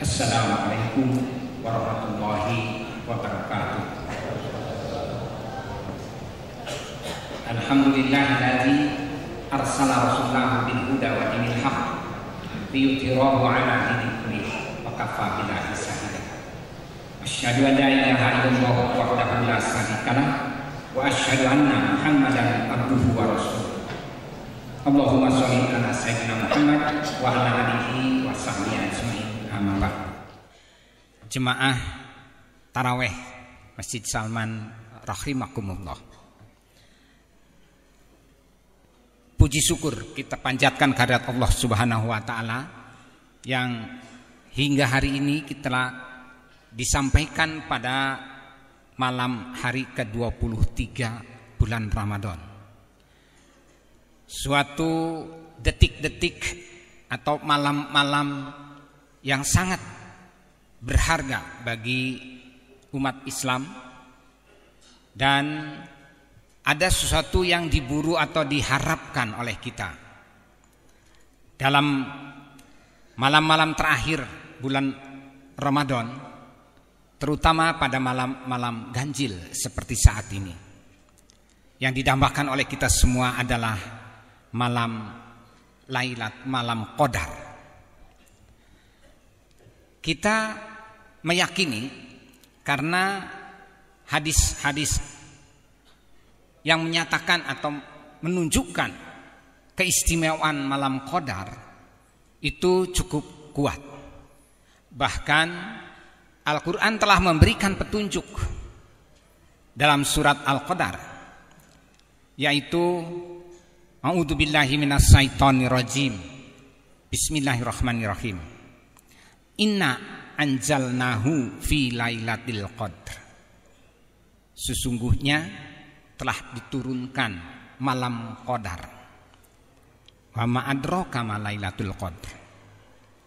Assalamualaikum warahmatullahi wabarakatuh. Alhamdulillahilladzi arsala rasulahu bil huda wa dinil haqq liyudhhirahu 'ala dini kullih wa kafaa billahi shahida. Asyhadu an la ilaha illallah wahdahu la syarika lah wa asyhadu anna Muhammadan abduhu wa rasuluh. Allahumma sholli ala sayyidina Muhammad wa ala alihi wa sahbihi ajmain. Jemaah Taraweh Masjid Salman rahimakumullah. Puji syukur kita panjatkan kehadirat Allah Subhanahu wa taala yang hingga hari ini kita disampaikan pada malam hari ke-23 bulan Ramadan. Suatu detik-detik atau malam-malam yang sangat berharga bagi umat Islam, dan ada sesuatu yang diburu atau diharapkan oleh kita dalam malam-malam terakhir bulan Ramadan, terutama pada malam-malam ganjil seperti saat ini. Yang didambakan oleh kita semua adalah malam Lailat, malam Qadar. Kita meyakini karena hadis-hadis yang menyatakan atau menunjukkan keistimewaan malam Qadar itu cukup kuat. Bahkan Al-Quran telah memberikan petunjuk dalam surat Al-Qadar, yaitu A'udzubillahi minasyaitonirrajim. Bismillahirrahmanirrahim. Inna anjalnahu fi lailatul qadr. Sesungguhnya telah diturunkan malam Qadar. Wa ma adraka ma lailatul qadr.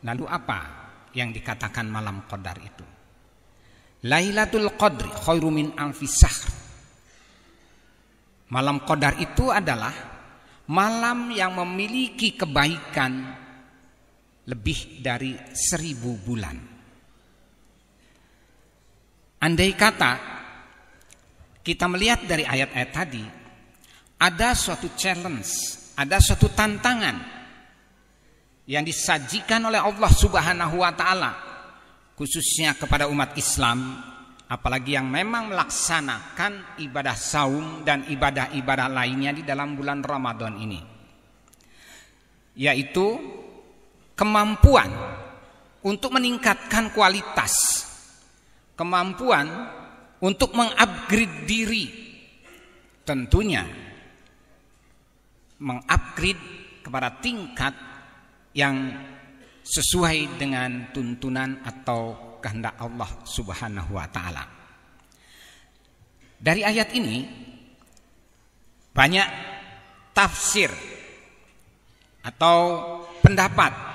Lalu apa yang dikatakan malam Qadar itu? Lailatul qadri khairum min alfi syahr. Malam Qadar itu adalah malam yang memiliki kebaikan lebih dari 1000 bulan. Andai kata kita melihat dari ayat-ayat tadi, ada suatu challenge, ada suatu tantangan yang disajikan oleh Allah Subhanahu wa taala khususnya kepada umat Islam, apalagi yang memang melaksanakan ibadah saum dan ibadah-ibadah lainnya di dalam bulan Ramadan ini, yaitu kemampuan untuk meningkatkan kualitas, kemampuan untuk mengupgrade diri, tentunya mengupgrade kepada tingkat yang sesuai dengan tuntunan atau kehendak Allah Subhanahu wa taala. Dari ayat ini banyak tafsir atau pendapat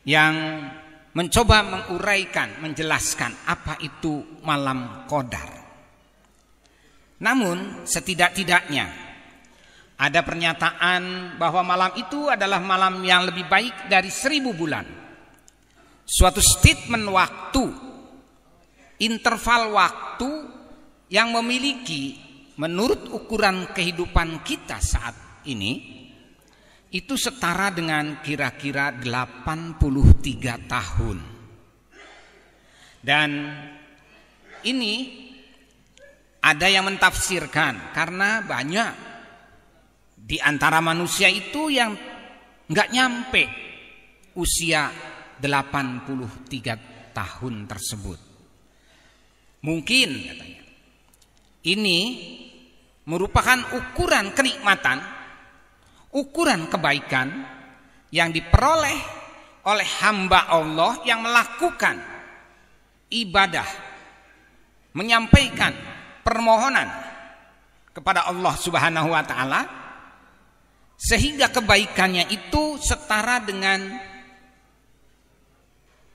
yang mencoba menguraikan, menjelaskan apa itu malam Qadar. Namun setidak-tidaknya ada pernyataan bahwa malam itu adalah malam yang lebih baik dari 1000 bulan. Suatu statement waktu, interval waktu yang memiliki menurut ukuran kehidupan kita saat ini itu setara dengan kira-kira 83 tahun. Dan ini ada yang mentafsirkan karena banyak di antara manusia itu yang nggak nyampe usia 83 tahun tersebut. Mungkin katanya ini merupakan ukuran kenikmatan, ukuran kebaikan yang diperoleh oleh hamba Allah yang melakukan ibadah, menyampaikan permohonan kepada Allah Subhanahu wa taala, sehingga kebaikannya itu setara dengan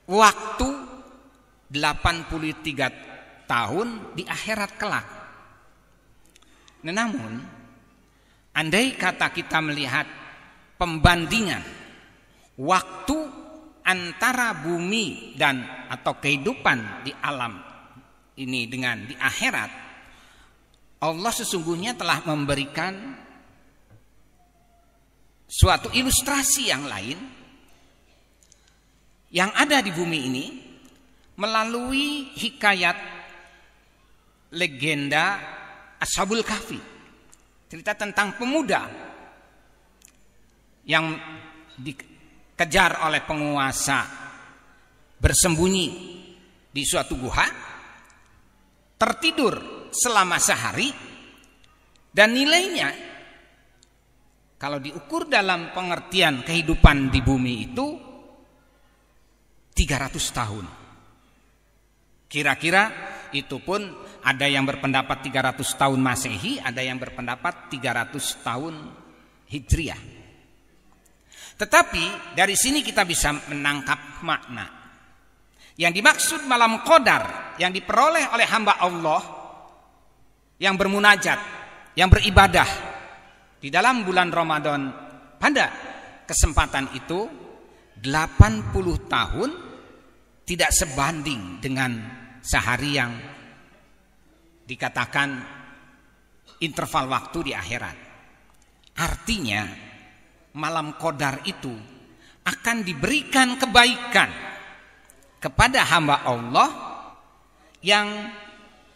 waktu 83 tahun di akhirat kelak. Namun andai kata kita melihat pembandingan waktu antara bumi dan atau kehidupan di alam ini dengan di akhirat, Allah sesungguhnya telah memberikan suatu ilustrasi yang lain yang ada di bumi ini melalui hikayat legenda Ashabul Kahfi, cerita tentang pemuda yang dikejar oleh penguasa bersembunyi di suatu gua, tertidur selama sehari, dan nilainya kalau diukur dalam pengertian kehidupan di bumi itu 300 tahun. Kira-kira itu pun ada yang berpendapat 300 tahun Masehi, ada yang berpendapat 300 tahun Hijriah. Tetapi dari sini kita bisa menangkap makna. Yang dimaksud malam qadar yang diperoleh oleh hamba Allah yang bermunajat, yang beribadah di dalam bulan Ramadan pada kesempatan itu 80 tahun tidak sebanding dengan sehari yang dikatakan interval waktu di akhirat. Artinya malam qadar itu akan diberikan kebaikan kepada hamba Allah yang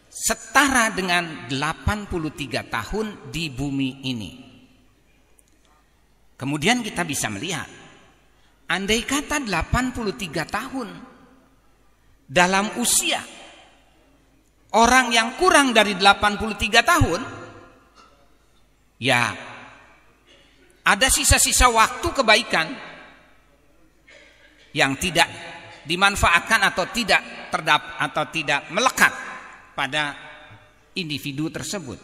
setara dengan 83 tahun di bumi ini. Kemudian kita bisa melihat, andai kata 83 tahun dalam usia orang yang kurang dari 83 tahun, ya ada sisa-sisa waktu kebaikan yang tidak dimanfaatkan atau tidak melekat pada individu tersebut.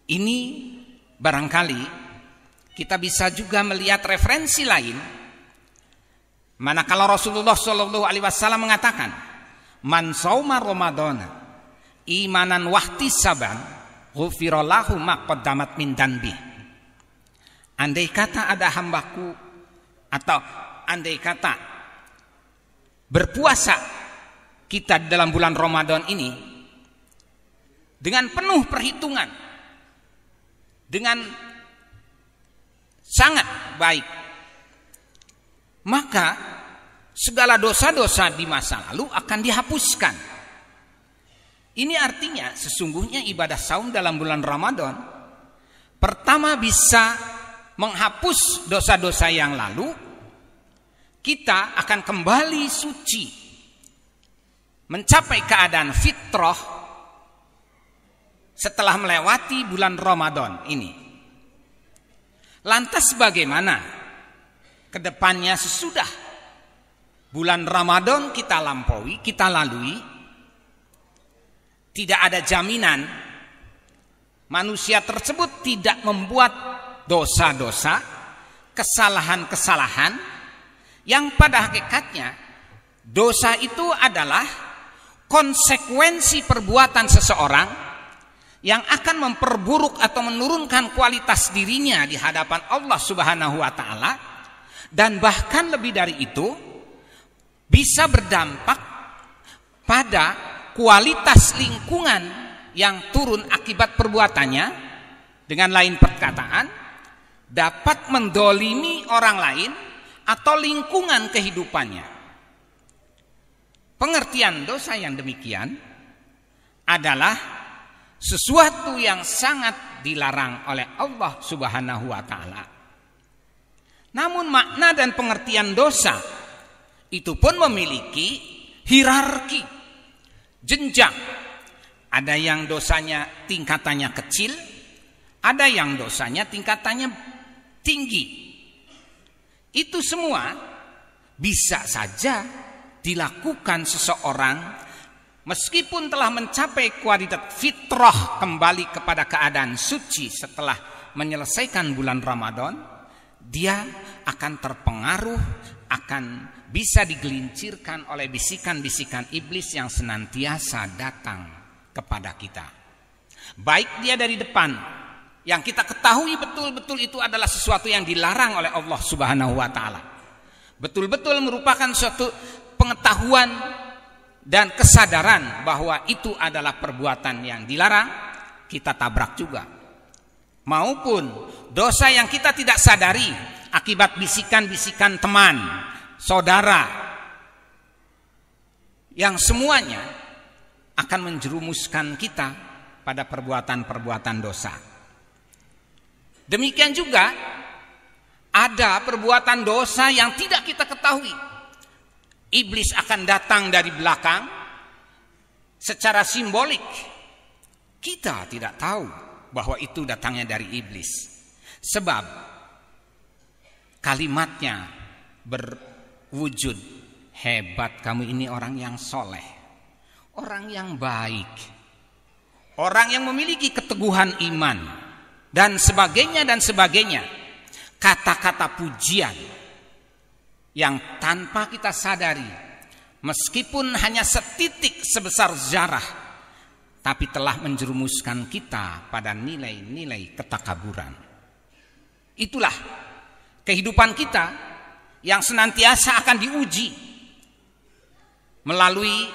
Ini barangkali kita bisa juga melihat referensi lain, manakala Rasulullah SAW mengatakan, man sauma Ramadana imanan wahtisaban ghufira lahu ma qaddamat min danbi. Andai kata ada hambaku, atau andai kata berpuasa kita dalam bulan Ramadan ini dengan penuh perhitungan, dengan sangat baik, maka segala dosa-dosa di masa lalu akan dihapuskan. Ini artinya sesungguhnya ibadah saum dalam bulan Ramadan pertama bisa menghapus dosa-dosa yang lalu. Kita akan kembali suci, mencapai keadaan fitrah setelah melewati bulan Ramadan ini. Lantas bagaimana kedepannya sesudah bulan Ramadan kita lampaui, kita lalui? Tidak ada jaminan manusia tersebut tidak membuat dosa-dosa, kesalahan-kesalahan yang pada hakikatnya dosa itu adalah konsekuensi perbuatan seseorang yang akan memperburuk atau menurunkan kualitas dirinya di hadapan Allah Subhanahu wa taala, dan bahkan lebih dari itu bisa berdampak pada kualitas lingkungan yang turun akibat perbuatannya. Dengan lain perkataan, dapat mendolimi orang lain atau lingkungan kehidupannya. Pengertian dosa yang demikian adalah sesuatu yang sangat dilarang oleh Allah Subhanahu wa taala. Namun makna dan pengertian dosa itu pun memiliki hierarki, jenjang. Ada yang dosanya tingkatannya kecil, ada yang dosanya tingkatannya tinggi. Itu semua bisa saja dilakukan seseorang meskipun telah mencapai kualitas fitrah, kembali kepada keadaan suci setelah menyelesaikan bulan Ramadan. Dia akan terpengaruh, akan bisa digelincirkan oleh bisikan-bisikan iblis yang senantiasa datang kepada kita. Baik dia dari depan, yang kita ketahui betul-betul itu adalah sesuatu yang dilarang oleh Allah Subhanahu wa taala, betul-betul merupakan suatu pengetahuan dan kesadaran bahwa itu adalah perbuatan yang dilarang, kita tabrak juga. Maupun dosa yang kita tidak sadari akibat bisikan-bisikan teman, saudara, yang semuanya akan menjerumuskan kita pada perbuatan-perbuatan dosa. Demikian juga ada perbuatan dosa yang tidak kita ketahui. Iblis akan datang dari belakang secara simbolik. Kita tidak tahu bahwa itu datangnya dari iblis. Sebab kalimatnya berwujud, hebat kamu ini orang yang soleh, orang yang baik, orang yang memiliki keteguhan iman, dan sebagainya dan sebagainya. Kata-kata pujian yang tanpa kita sadari, meskipun hanya setitik sebesar zarah, tapi telah menjerumuskan kita pada nilai-nilai ketakaburan. Itulah kehidupan kita yang senantiasa akan diuji melalui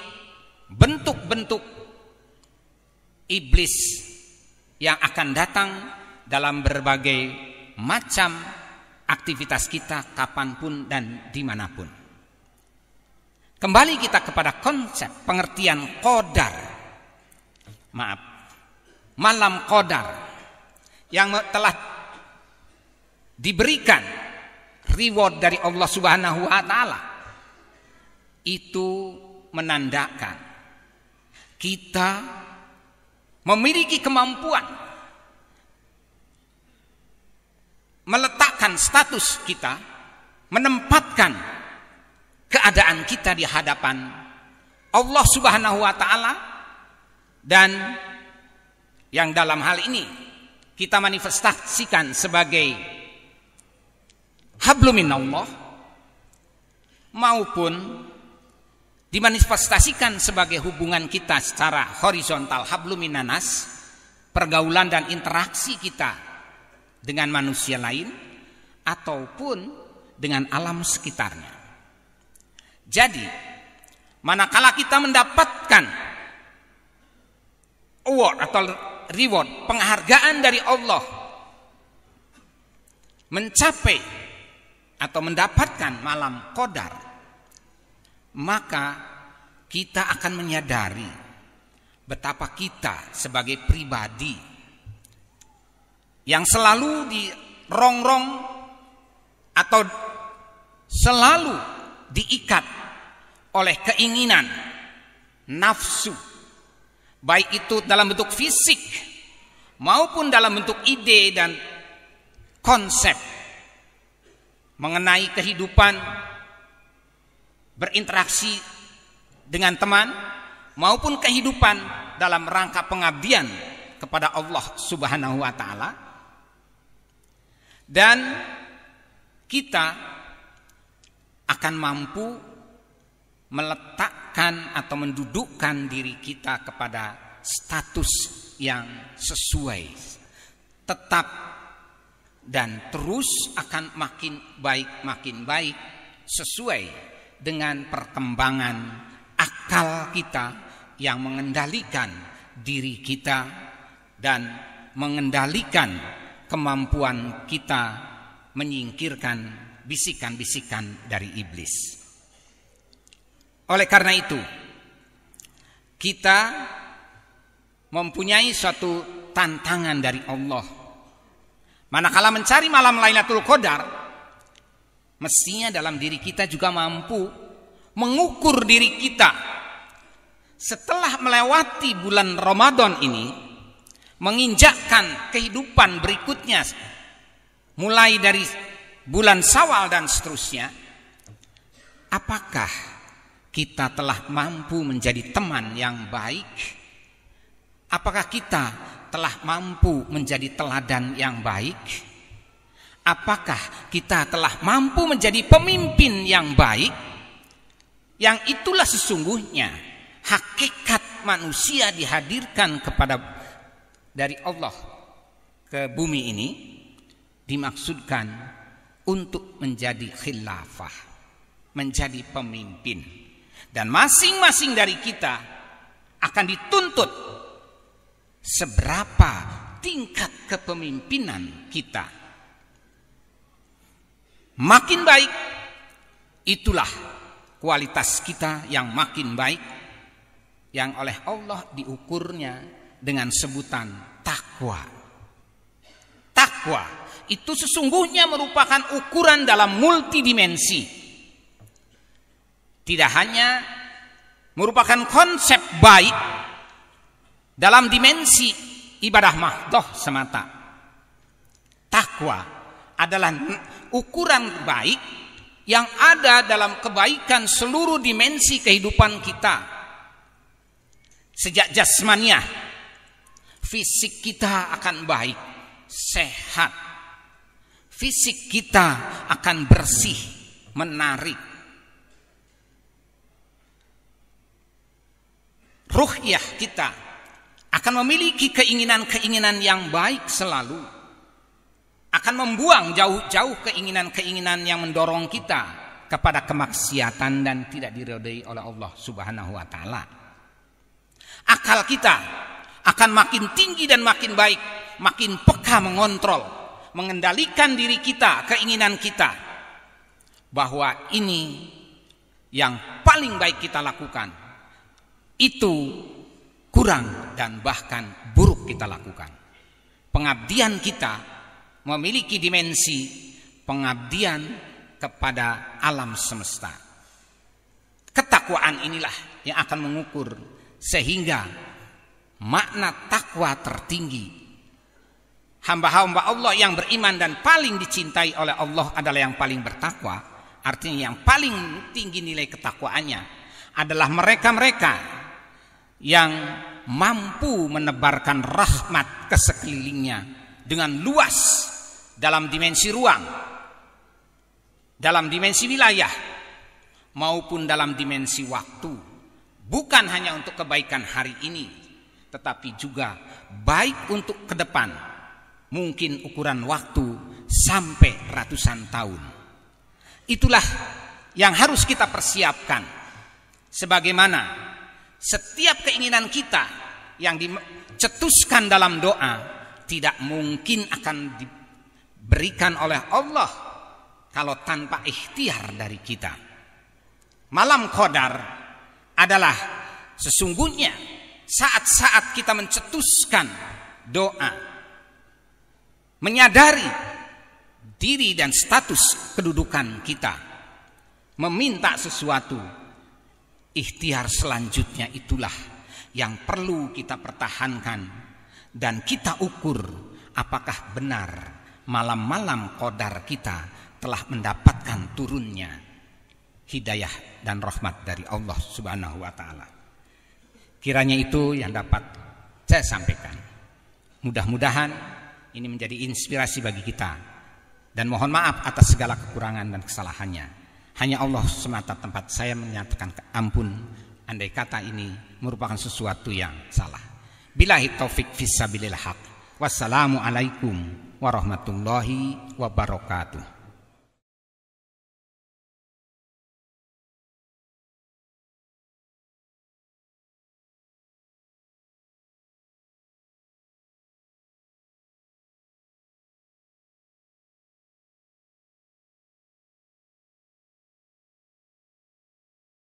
bentuk-bentuk iblis yang akan datang dalam berbagai macam aktivitas kita kapanpun dan dimanapun. Kembali kita kepada konsep pengertian qadar. Malam qadar yang telah diberikan reward dari Allah Subhanahu wa taala. Itu menandakan kita memiliki kemampuan meletakkan status kita, menempatkan keadaan kita di hadapan Allah Subhanahu wa taala, dan yang dalam hal ini kita manifestasikan sebagai hablum minallah, maupun dimanifestasikan sebagai hubungan kita secara horizontal, hablum minanas, pergaulan dan interaksi kita dengan manusia lain ataupun dengan alam sekitarnya. Jadi, manakala kita mendapatkan award atau reward, penghargaan dari Allah, mencapai atau mendapatkan malam qadar, maka kita akan menyadari betapa kita sebagai pribadi yang selalu dirongrong atau selalu diikat oleh keinginan, nafsu, baik itu dalam bentuk fisik maupun dalam bentuk ide dan konsep mengenai kehidupan berinteraksi dengan teman maupun kehidupan dalam rangka pengabdian kepada Allah Subhanahu wa taala. Dan kita akan mampu meletakkan atau mendudukkan diri kita kepada status yang sesuai, tetap dan terus akan makin baik sesuai dengan perkembangan akal kita yang mengendalikan diri kita dan mengendalikan kemampuan kita menyingkirkan bisikan-bisikan dari iblis. Oleh karena itu, kita mempunyai suatu tantangan dari Allah. Manakala mencari malam Lailatul Qadar, mestinya dalam diri kita juga mampu mengukur diri kita setelah melewati bulan Ramadan ini, menginjakkan kehidupan berikutnya mulai dari bulan Syawal dan seterusnya. Apakah kita telah mampu menjadi teman yang baik? Apakah kita telah mampu menjadi teladan yang baik? Apakah kita telah mampu menjadi pemimpin yang baik? Yang itulah sesungguhnya hakikat manusia dihadirkan dari Allah ke bumi ini, dimaksudkan untuk menjadi khilafah, menjadi pemimpin. Dan masing-masing dari kita akan dituntut seberapa tingkat kepemimpinan kita. Makin baik, itulah kualitas kita yang makin baik, yang oleh Allah diukurnya dengan sebutan takwa. Takwa itu sesungguhnya merupakan ukuran dalam multidimensi. Tidak hanya merupakan konsep baik dalam dimensi ibadah mahdoh semata. Takwa adalah ukuran baik yang ada dalam kebaikan seluruh dimensi kehidupan kita. Sejak jasmaniah, fisik kita akan baik, sehat. Fisik kita akan bersih, menarik. Ruhiyah kita akan memiliki keinginan-keinginan yang baik selalu. Akan membuang jauh-jauh keinginan-keinginan yang mendorong kita kepada kemaksiatan dan tidak diridhai oleh Allah Subhanahu wa taala. Akal kita akan makin tinggi dan makin baik, makin peka mengontrol, mengendalikan diri kita, keinginan kita, bahwa ini yang paling baik kita lakukan, itu kurang dan bahkan buruk kita lakukan. Pengabdian kita memiliki dimensi pengabdian kepada alam semesta. Ketakwaan inilah yang akan mengukur sehingga makna takwa tertinggi. Hamba-hamba Allah yang beriman dan paling dicintai oleh Allah adalah yang paling bertakwa. Artinya yang paling tinggi nilai ketakwaannya adalah mereka-mereka yang mampu menebarkan rahmat ke sekelilingnya dengan luas dalam dimensi ruang, dalam dimensi wilayah, maupun dalam dimensi waktu. Bukan hanya untuk kebaikan hari ini, tetapi juga baik untuk ke depan. Mungkin ukuran waktu sampai ratusan tahun. Itulah yang harus kita persiapkan. Sebagaimana setiap keinginan kita yang dicetuskan dalam doa tidak mungkin akan diberikan oleh Allah kalau tanpa ikhtiar dari kita. Malam Qadar adalah sesungguhnya saat-saat kita mencetuskan doa, menyadari diri dan status kedudukan kita, meminta sesuatu. Ikhtiar selanjutnya itulah yang perlu kita pertahankan dan kita ukur apakah benar malam-malam Qadar kita telah mendapatkan turunnya hidayah dan rahmat dari Allah Subhanahu wa taala. Kiranya itu yang dapat saya sampaikan. Mudah-mudahan ini menjadi inspirasi bagi kita, dan mohon maaf atas segala kekurangan dan kesalahannya. Hanya Allah semata tempat saya menyatakan ampun andai kata ini merupakan sesuatu yang salah. Billahi taufik fis sabilil haq. Wassalamu alaikum warahmatullahi wabarakatuh.